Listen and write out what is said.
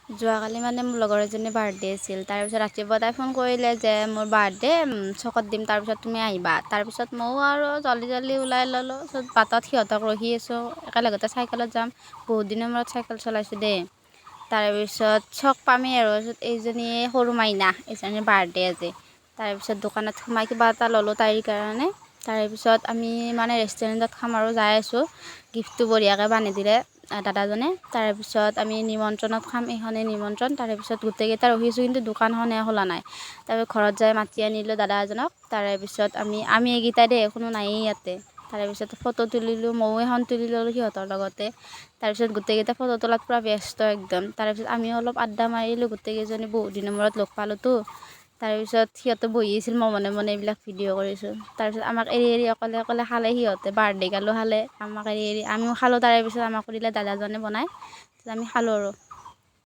যোৱাকালি মানে মোৰ লগৰ এজনী বাৰ্থডে আছিল। তাৰপিছত ৰাতিপুৱা তাই ফোন কৰিলে যে মোৰ বাৰ্থডে চকত দিম, তাৰপিছত তুমি আহিবা। তাৰপিছত ময়ো আৰু জল্দি ওলাই ল'লোঁ। বাটত সিহঁতক ৰখি আছোঁ, একেলগতে চাইকেলত যাম। বহুত দিনৰ মূৰত চাইকেল চলাইছোঁ দেই। তাৰপিছত চক পামেই আৰু এইজনী সৰু মাইনা, এইজনীৰ বাৰ্থডে আজি। তাৰপিছত দোকানত সোমাই কিবা এটা ল'লোঁ তাইৰ কাৰণে। তাৰপিছত আমি মানে ৰেষ্টুৰেণ্টত খাম আৰু যাই আছোঁ। গিফ্টটো বঢ়িয়াকৈ বান্ধি দিলে দাদাজনে। তাৰপিছত আমি নিমন্ত্ৰণত খাম, এইখনেই নিমন্ত্ৰণ। তাৰেপিছত গোটেইকেইটা ৰখিছোঁ, কিন্তু দোকানখনে খোলা নাই। তাৰপিছত ঘৰত যাই মাতি আনিলোঁ দাদা এজনক। তাৰেপিছত আমি এইকেইটাই দেই, কোনো নায়েই ইয়াতে। তাৰেপিছত ফটো তুলিলোঁ, ময়ো এখন তুলি ল'লোঁ সিহঁতৰ লগতে। তাৰপিছত গোটেইকেইটা ফটো তোলাত পূৰা ব্যস্ত একদম। তাৰেপিছত আমিও অলপ আড্ডা মাৰিলোঁ, গোটেইকেইজনী বহুত দিনৰ মূৰত লগ পালোঁতো। তাৰপিছত সিহঁতে বহি আছিল, মই মনে মনে এইবিলাক ভিডিঅ' কৰিছোঁ। তাৰপিছত আমাক এৰি অকলে খালে সিহঁতে, বাৰ্থডে গালো খালে আমাক এৰি আমিও খালোঁ। তাৰেপিছত আমাকো দিলে দাদাজনে বনাই, আমি খালোঁ আৰু।